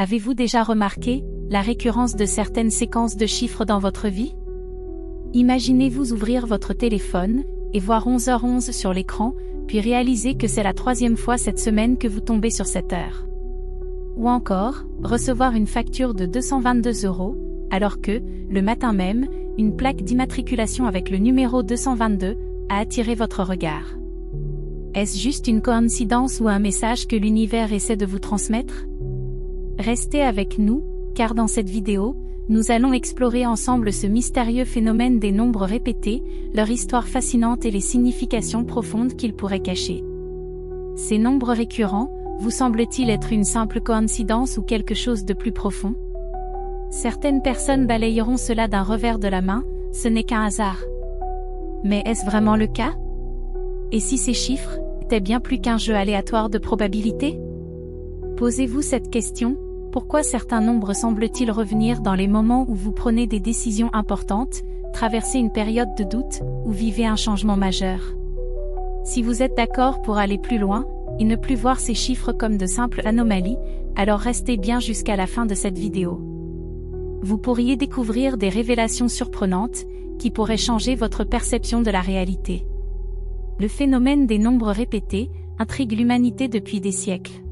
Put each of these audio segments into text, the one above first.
Avez-vous déjà remarqué la récurrence de certaines séquences de chiffres dans votre vie? Imaginez-vous ouvrir votre téléphone et voir 11h11 sur l'écran, puis réaliser que c'est la 3e fois cette semaine que vous tombez sur cette heure. Ou encore, recevoir une facture de 222 €, alors que, le matin même, une plaque d'immatriculation avec le numéro 222 a attiré votre regard. Est-ce juste une coïncidence ou un message que l'univers essaie de vous transmettre? Restez avec nous, car dans cette vidéo, nous allons explorer ensemble ce mystérieux phénomène des nombres répétés, leur histoire fascinante et les significations profondes qu'ils pourraient cacher. Ces nombres récurrents, vous semblent-ils être une simple coïncidence ou quelque chose de plus profond? Certaines personnes balayeront cela d'un revers de la main, ce n'est qu'un hasard. Mais est-ce vraiment le cas? Et si ces chiffres étaient bien plus qu'un jeu aléatoire de probabilité? Posez-vous cette question, pourquoi certains nombres semblent-ils revenir dans les moments où vous prenez des décisions importantes, traversez une période de doute, ou vivez un changement majeur? Si vous êtes d'accord pour aller plus loin, et ne plus voir ces chiffres comme de simples anomalies, alors restez bien jusqu'à la fin de cette vidéo. Vous pourriez découvrir des révélations surprenantes, qui pourraient changer votre perception de la réalité. Le phénomène des nombres répétés intrigue l'humanité depuis des siècles.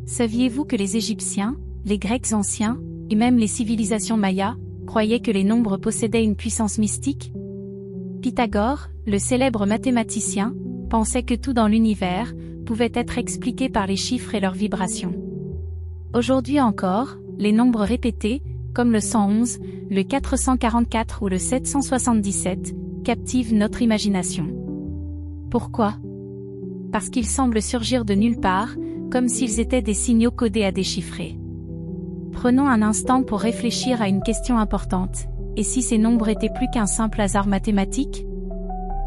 Saviez-vous que les Égyptiens, les Grecs anciens, et même les civilisations mayas, croyaient que les nombres possédaient une puissance mystique? Pythagore, le célèbre mathématicien, pensait que tout dans l'univers pouvait être expliqué par les chiffres et leurs vibrations. Aujourd'hui encore, les nombres répétés, comme le 111, le 444 ou le 777, captivent notre imagination. Pourquoi? Parce qu'ils semblent surgir de nulle part, comme s'ils étaient des signaux codés à déchiffrer. Prenons un instant pour réfléchir à une question importante. Et si ces nombres étaient plus qu'un simple hasard mathématique?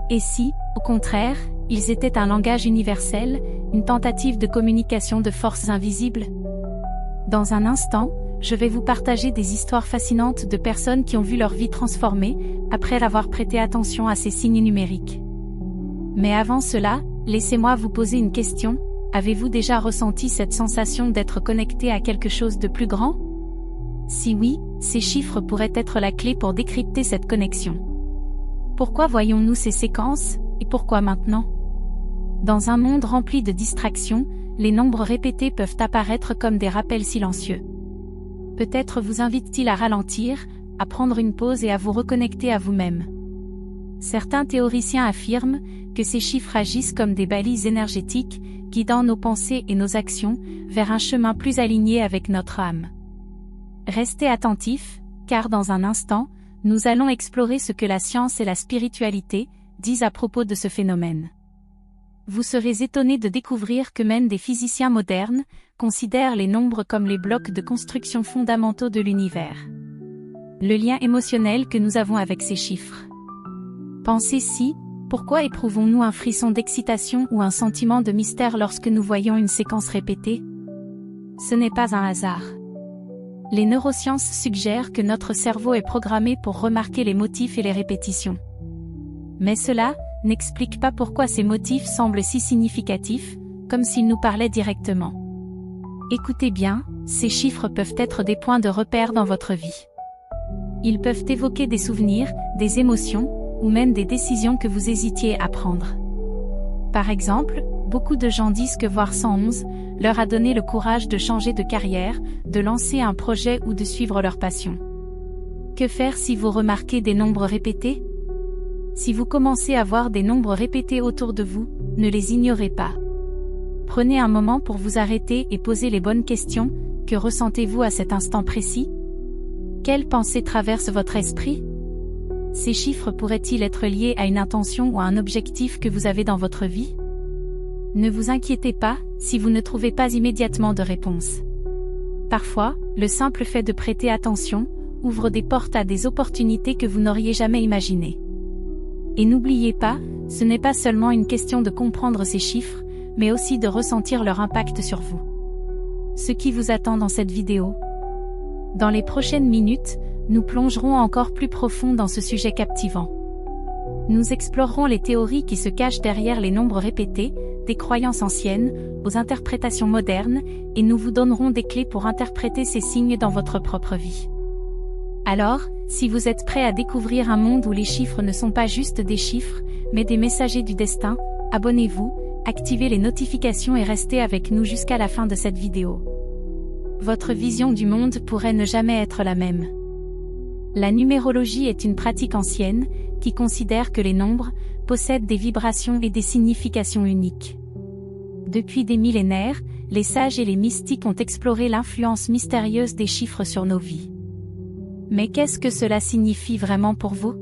Et si, au contraire, ils étaient un langage universel, une tentative de communication de forces invisibles? Dans un instant, je vais vous partager des histoires fascinantes de personnes qui ont vu leur vie transformée, après avoir prêté attention à ces signes numériques. Mais avant cela, laissez-moi vous poser une question. Avez-vous déjà ressenti cette sensation d'être connecté à quelque chose de plus grand? Si oui, ces chiffres pourraient être la clé pour décrypter cette connexion. Pourquoi voyons-nous ces séquences, et pourquoi maintenant? Dans un monde rempli de distractions, les nombres répétés peuvent apparaître comme des rappels silencieux. Peut-être vous invitent-ils à ralentir, à prendre une pause et à vous reconnecter à vous-même. Certains théoriciens affirment que ces chiffres agissent comme des balises énergétiques, guidant nos pensées et nos actions vers un chemin plus aligné avec notre âme. Restez attentifs, car dans un instant, nous allons explorer ce que la science et la spiritualité disent à propos de ce phénomène. Vous serez étonnés de découvrir que même des physiciens modernes considèrent les nombres comme les blocs de construction fondamentaux de l'univers. Le lien émotionnel que nous avons avec ces chiffres. Pensez-y, pourquoi éprouvons-nous un frisson d'excitation ou un sentiment de mystère lorsque nous voyons une séquence répétée? Ce n'est pas un hasard. Les neurosciences suggèrent que notre cerveau est programmé pour remarquer les motifs et les répétitions. Mais cela n'explique pas pourquoi ces motifs semblent si significatifs, comme s'ils nous parlaient directement. Écoutez bien, ces chiffres peuvent être des points de repère dans votre vie. Ils peuvent évoquer des souvenirs, des émotions, ou même des décisions que vous hésitiez à prendre. Par exemple, beaucoup de gens disent que voir 111 leur a donné le courage de changer de carrière, de lancer un projet ou de suivre leur passion. Que faire si vous remarquez des nombres répétés? Si vous commencez à voir des nombres répétés autour de vous, ne les ignorez pas. Prenez un moment pour vous arrêter et poser les bonnes questions. Que ressentez-vous à cet instant précis? Quelles pensées traversent votre esprit? Ces chiffres pourraient-ils être liés à une intention ou à un objectif que vous avez dans votre vie? Ne vous inquiétez pas, si vous ne trouvez pas immédiatement de réponse. Parfois, le simple fait de prêter attention ouvre des portes à des opportunités que vous n'auriez jamais imaginées. Et n'oubliez pas, ce n'est pas seulement une question de comprendre ces chiffres, mais aussi de ressentir leur impact sur vous. Ce qui vous attend dans cette vidéo. Dans les prochaines minutes, nous plongerons encore plus profond dans ce sujet captivant. Nous explorerons les théories qui se cachent derrière les nombres répétés, des croyances anciennes, aux interprétations modernes, et nous vous donnerons des clés pour interpréter ces signes dans votre propre vie. Alors, si vous êtes prêt à découvrir un monde où les chiffres ne sont pas juste des chiffres, mais des messagers du destin, abonnez-vous, activez les notifications et restez avec nous jusqu'à la fin de cette vidéo. Votre vision du monde pourrait ne jamais être la même. La numérologie est une pratique ancienne, qui considère que les nombres possèdent des vibrations et des significations uniques. Depuis des millénaires, les sages et les mystiques ont exploré l'influence mystérieuse des chiffres sur nos vies. Mais qu'est-ce que cela signifie vraiment pour vous?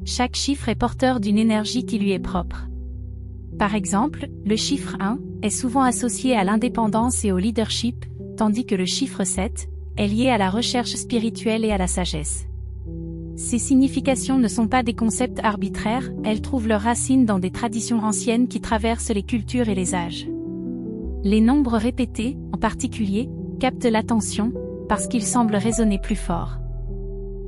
Chaque chiffre est porteur d'une énergie qui lui est propre. Par exemple, le chiffre 1 est souvent associé à l'indépendance et au leadership, tandis que le chiffre 7 est lié à la recherche spirituelle et à la sagesse. Ces significations ne sont pas des concepts arbitraires, elles trouvent leurs racines dans des traditions anciennes qui traversent les cultures et les âges. Les nombres répétés, en particulier, captent l'attention, parce qu'ils semblent résonner plus fort.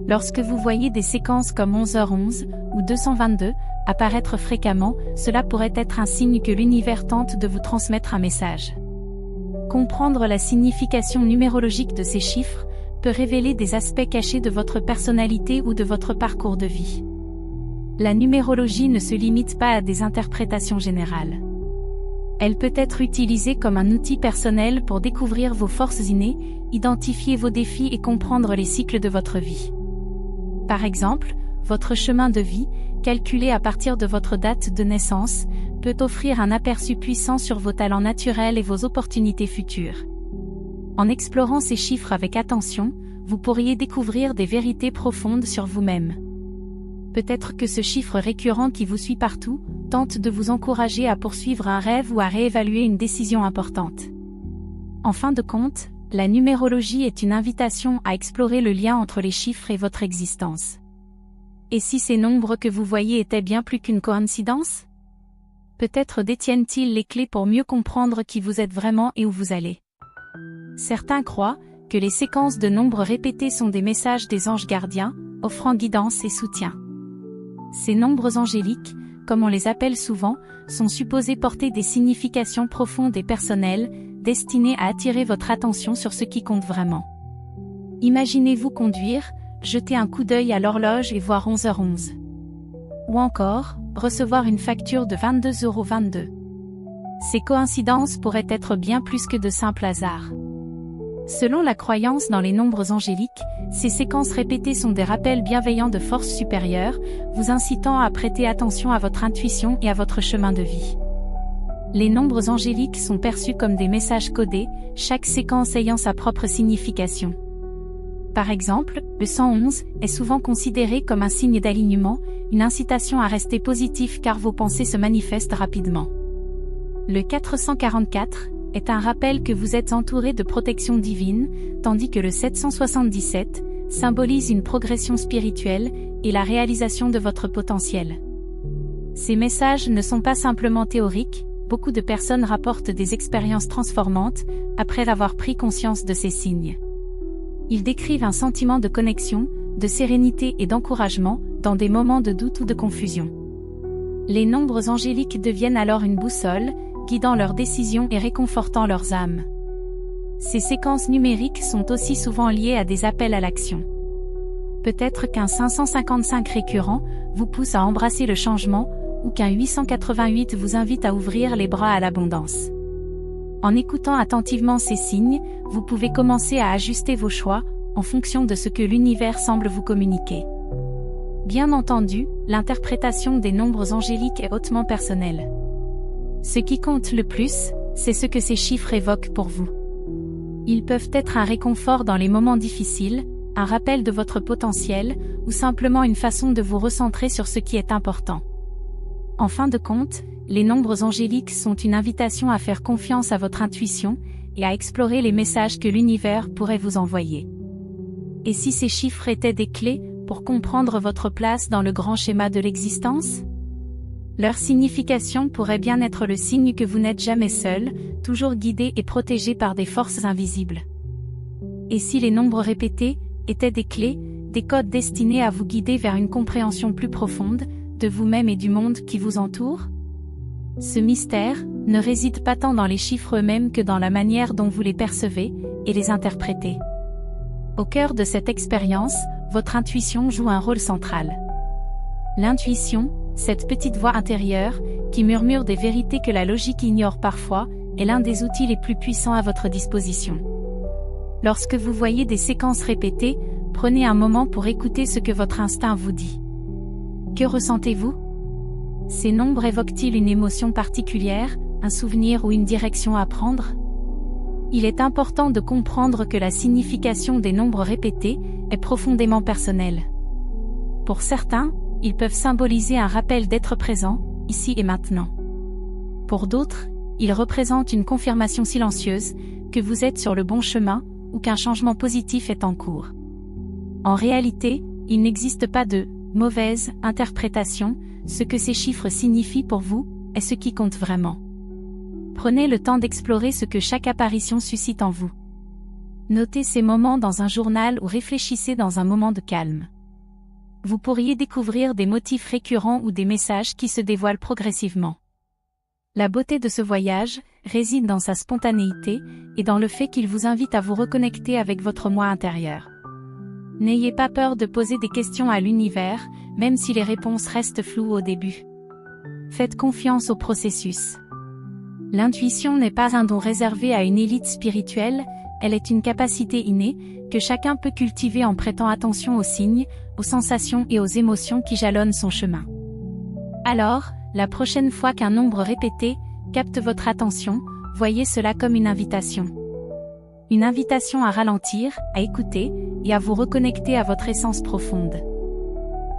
Lorsque vous voyez des séquences comme 11h11 ou 222 apparaître fréquemment, cela pourrait être un signe que l'univers tente de vous transmettre un message. Comprendre la signification numérologique de ces chiffres peut révéler des aspects cachés de votre personnalité ou de votre parcours de vie. La numérologie ne se limite pas à des interprétations générales. Elle peut être utilisée comme un outil personnel pour découvrir vos forces innées, identifier vos défis et comprendre les cycles de votre vie. Par exemple, votre chemin de vie, calculé à partir de votre date de naissance, peut offrir un aperçu puissant sur vos talents naturels et vos opportunités futures. En explorant ces chiffres avec attention, vous pourriez découvrir des vérités profondes sur vous-même. Peut-être que ce chiffre récurrent qui vous suit partout tente de vous encourager à poursuivre un rêve ou à réévaluer une décision importante. En fin de compte, la numérologie est une invitation à explorer le lien entre les chiffres et votre existence. Et si ces nombres que vous voyez étaient bien plus qu'une coïncidence? Peut-être détiennent-ils les clés pour mieux comprendre qui vous êtes vraiment et où vous allez. Certains croient que les séquences de nombres répétés sont des messages des anges gardiens, offrant guidance et soutien. Ces nombres angéliques, comme on les appelle souvent, sont supposés porter des significations profondes et personnelles, destinées à attirer votre attention sur ce qui compte vraiment. Imaginez-vous conduire, jeter un coup d'œil à l'horloge et voir 11h11. Ou encore, recevoir une facture de 22,22 €. Ces coïncidences pourraient être bien plus que de simples hasards. Selon la croyance dans les nombres angéliques, ces séquences répétées sont des rappels bienveillants de forces supérieures, vous incitant à prêter attention à votre intuition et à votre chemin de vie. Les nombres angéliques sont perçus comme des messages codés, chaque séquence ayant sa propre signification. Par exemple, le 111 est souvent considéré comme un signe d'alignement, une incitation à rester positif car vos pensées se manifestent rapidement. Le 444 est un rappel que vous êtes entouré de protection divine, tandis que le 777 symbolise une progression spirituelle et la réalisation de votre potentiel. Ces messages ne sont pas simplement théoriques, beaucoup de personnes rapportent des expériences transformantes après avoir pris conscience de ces signes. Ils décrivent un sentiment de connexion, de sérénité et d'encouragement dans des moments de doute ou de confusion. Les nombres angéliques deviennent alors une boussole, guidant leurs décisions et réconfortant leurs âmes. Ces séquences numériques sont aussi souvent liées à des appels à l'action. Peut-être qu'un 555 récurrent vous pousse à embrasser le changement, ou qu'un 888 vous invite à ouvrir les bras à l'abondance. En écoutant attentivement ces signes, vous pouvez commencer à ajuster vos choix, en fonction de ce que l'univers semble vous communiquer. Bien entendu, l'interprétation des nombres angéliques est hautement personnelle. Ce qui compte le plus, c'est ce que ces chiffres évoquent pour vous. Ils peuvent être un réconfort dans les moments difficiles, un rappel de votre potentiel, ou simplement une façon de vous recentrer sur ce qui est important. En fin de compte, les nombres angéliques sont une invitation à faire confiance à votre intuition, et à explorer les messages que l'univers pourrait vous envoyer. Et si ces chiffres étaient des clés pour comprendre votre place dans le grand schéma de l'existence? Leur signification pourrait bien être le signe que vous n'êtes jamais seul, toujours guidé et protégé par des forces invisibles. Et si les nombres répétés étaient des clés, des codes destinés à vous guider vers une compréhension plus profonde de vous-même et du monde qui vous entoure? Ce mystère, ne réside pas tant dans les chiffres eux-mêmes que dans la manière dont vous les percevez et les interprétez. Au cœur de cette expérience, votre intuition joue un rôle central. L'intuition, cette petite voix intérieure, qui murmure des vérités que la logique ignore parfois, est l'un des outils les plus puissants à votre disposition. Lorsque vous voyez des séquences répétées, prenez un moment pour écouter ce que votre instinct vous dit. Que ressentez-vous? Ces nombres évoquent-ils une émotion particulière, un souvenir ou une direction à prendre? Il est important de comprendre que la signification des nombres répétés est profondément personnelle. Pour certains, ils peuvent symboliser un rappel d'être présent, ici et maintenant. Pour d'autres, ils représentent une confirmation silencieuse, que vous êtes sur le bon chemin, ou qu'un changement positif est en cours. En réalité, il n'existe pas de « mauvaise » interprétation, ce que ces chiffres signifient pour vous, est ce qui compte vraiment. Prenez le temps d'explorer ce que chaque apparition suscite en vous. Notez ces moments dans un journal ou réfléchissez dans un moment de calme. Vous pourriez découvrir des motifs récurrents ou des messages qui se dévoilent progressivement. La beauté de ce voyage réside dans sa spontanéité et dans le fait qu'il vous invite à vous reconnecter avec votre moi intérieur. N'ayez pas peur de poser des questions à l'univers, même si les réponses restent floues au début. Faites confiance au processus. L'intuition n'est pas un don réservé à une élite spirituelle, elle est une capacité innée, que chacun peut cultiver en prêtant attention aux signes, aux sensations et aux émotions qui jalonnent son chemin. Alors, la prochaine fois qu'un nombre répété capte votre attention, voyez cela comme une invitation. Une invitation à ralentir, à écouter, et à vous reconnecter à votre essence profonde.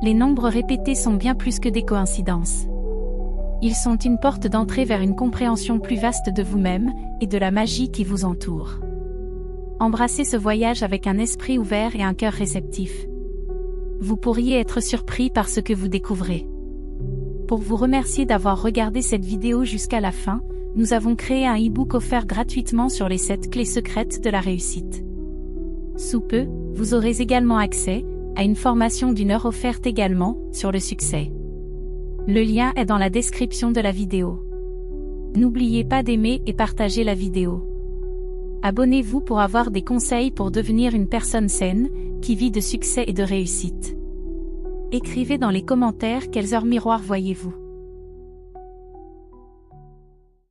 Les nombres répétés sont bien plus que des coïncidences. Ils sont une porte d'entrée vers une compréhension plus vaste de vous-même, et de la magie qui vous entoure. Embrassez ce voyage avec un esprit ouvert et un cœur réceptif. Vous pourriez être surpris par ce que vous découvrez. Pour vous remercier d'avoir regardé cette vidéo jusqu'à la fin, nous avons créé un e-book offert gratuitement sur les 7 clés secrètes de la réussite. Sous peu, vous aurez également accès à une formation d'1 heure offerte également sur le succès. Le lien est dans la description de la vidéo. N'oubliez pas d'aimer et partager la vidéo. Abonnez-vous pour avoir des conseils pour devenir une personne saine, qui vit de succès et de réussite. Écrivez dans les commentaires quelles heures miroirs voyez-vous.